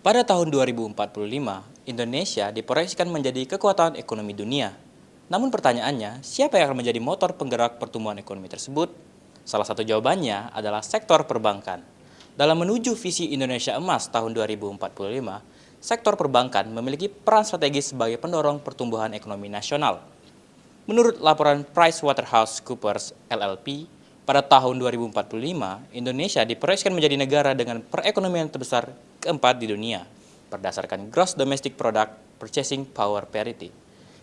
Pada tahun 2045, Indonesia diproyeksikan menjadi kekuatan ekonomi dunia. Namun pertanyaannya, siapa yang akan menjadi motor penggerak pertumbuhan ekonomi tersebut? Salah satu jawabannya adalah sektor perbankan. Dalam menuju visi Indonesia Emas tahun 2045, sektor perbankan memiliki peran strategis sebagai pendorong pertumbuhan ekonomi nasional. Menurut laporan PricewaterhouseCoopers LLP, pada tahun 2045, Indonesia diproyeksikan menjadi negara dengan perekonomian terbesar keempat di dunia, berdasarkan Gross Domestic Product Purchasing Power Parity.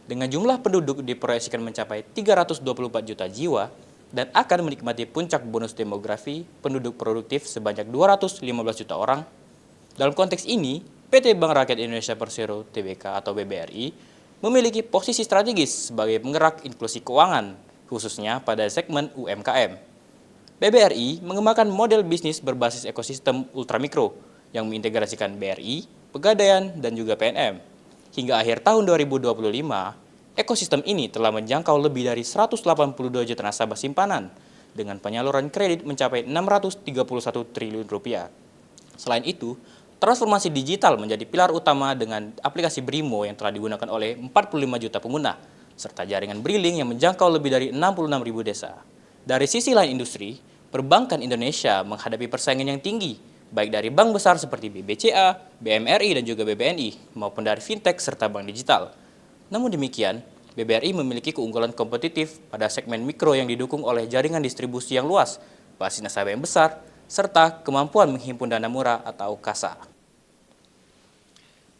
Dengan jumlah penduduk diproyeksikan mencapai 324 juta jiwa dan akan menikmati puncak bonus demografi penduduk produktif sebanyak 215 juta orang. Dalam konteks ini, PT Bank Rakyat Indonesia Persero Tbk atau BBRI memiliki posisi strategis sebagai penggerak inklusi keuangan, khususnya pada segmen UMKM. BBRI mengembangkan model bisnis berbasis ekosistem ultramikro yang mengintegrasikan BRI, Pegadaian, dan juga PNM. Hingga akhir tahun 2025, ekosistem ini telah menjangkau lebih dari 182 juta nasabah simpanan dengan penyaluran kredit mencapai 631 triliun rupiah. Selain itu, transformasi digital menjadi pilar utama dengan aplikasi Brimo yang telah digunakan oleh 45 juta pengguna, serta jaringan Briling yang menjangkau lebih dari 66 ribu desa. Dari sisi lain industri, perbankan Indonesia menghadapi persaingan yang tinggi, baik dari bank besar seperti BBCA, BMRI, dan juga BBNI, maupun dari fintech serta bank digital. Namun demikian, BBRI memiliki keunggulan kompetitif pada segmen mikro yang didukung oleh jaringan distribusi yang luas, basis nasabah yang besar, serta kemampuan menghimpun dana murah atau KASA.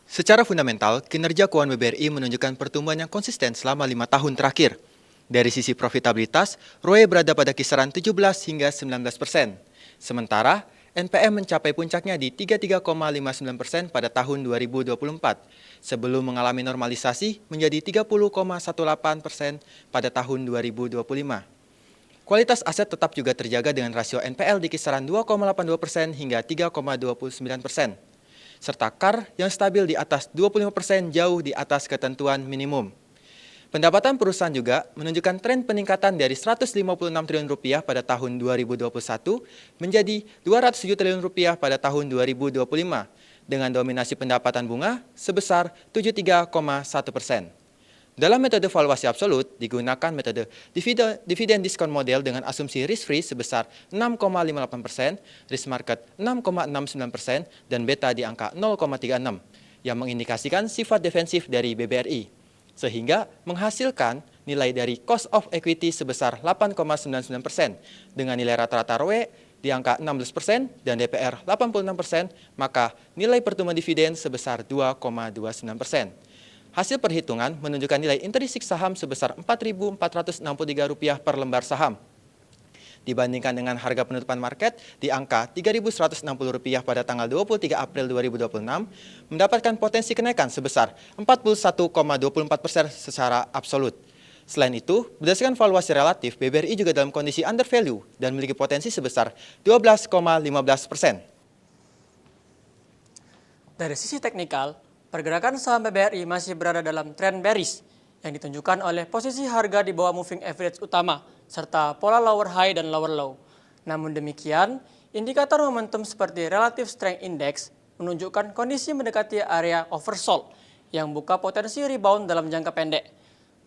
Secara fundamental, kinerja keuangan BBRI menunjukkan pertumbuhan yang konsisten selama 5 tahun terakhir. Dari sisi profitabilitas, ROE berada pada kisaran 17 hingga 19%. Sementara, NPM mencapai puncaknya di 33,59% pada tahun 2024, sebelum mengalami normalisasi menjadi 30,18% pada tahun 2025. Kualitas aset tetap juga terjaga dengan rasio NPL di kisaran 2,82% hingga 3,29%, serta CAR yang stabil di atas 25% jauh di atas ketentuan minimum. Pendapatan perusahaan juga menunjukkan tren peningkatan dari 156 triliun rupiah pada tahun 2021 menjadi 207 triliun rupiah pada tahun 2025 dengan dominasi pendapatan bunga sebesar 73,1%. Dalam metode valuasi absolut digunakan metode dividen diskon model dengan asumsi risk free sebesar 6,58%, risk market 6,69% dan beta di angka 0,36 yang mengindikasikan sifat defensif dari BBRI. Sehingga menghasilkan nilai dari cost of equity sebesar 8,99% dengan nilai rata-rata ROE di angka 16% dan DPR 86%, maka nilai pertumbuhan dividen sebesar 2,29%. Hasil perhitungan menunjukkan nilai intrinsik saham sebesar Rp4.463 per lembar saham, dibandingkan dengan harga penutupan market di angka Rp3.160 pada tanggal 23 April 2026, mendapatkan potensi kenaikan sebesar 41,24% secara absolut. Selain itu, berdasarkan valuasi relatif, BBRI juga dalam kondisi under value dan memiliki potensi sebesar 12,15%. Dari sisi teknikal, pergerakan saham BBRI masih berada dalam tren bearish yang ditunjukkan oleh posisi harga di bawah moving average utama, serta pola lower high dan lower low. Namun demikian, indikator momentum seperti Relative Strength Index menunjukkan kondisi mendekati area oversold yang buka potensi rebound dalam jangka pendek,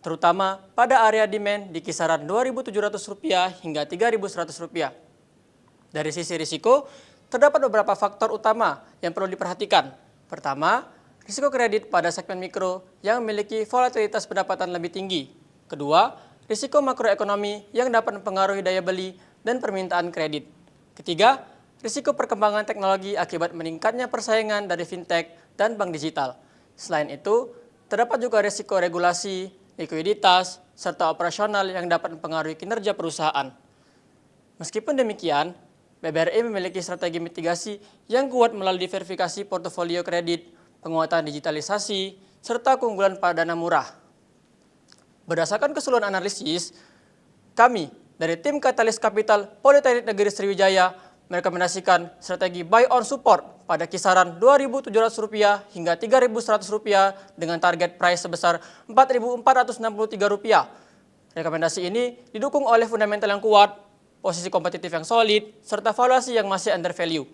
terutama pada area demand di kisaran Rp2.700 hingga Rp3.100. Dari sisi risiko, terdapat beberapa faktor utama yang perlu diperhatikan. Pertama, risiko kredit pada segmen mikro yang memiliki volatilitas pendapatan lebih tinggi. Kedua, risiko makroekonomi yang dapat mempengaruhi daya beli dan permintaan kredit. Ketiga, risiko perkembangan teknologi akibat meningkatnya persaingan dari fintech dan bank digital. Selain itu, terdapat juga risiko regulasi, likuiditas, serta operasional yang dapat mempengaruhi kinerja perusahaan. Meskipun demikian, BBRI memiliki strategi mitigasi yang kuat melalui diversifikasi portofolio kredit, penguatan digitalisasi, serta keunggulan pada dana murah. Berdasarkan keseluruhan analisis, kami dari tim Katalis Capital Politeknik Negeri Sriwijaya merekomendasikan strategi buy on support pada kisaran Rp2.700 hingga Rp3.100 dengan target price sebesar Rp4.463. Rekomendasi ini didukung oleh fundamental yang kuat, posisi kompetitif yang solid, serta valuasi yang masih under value.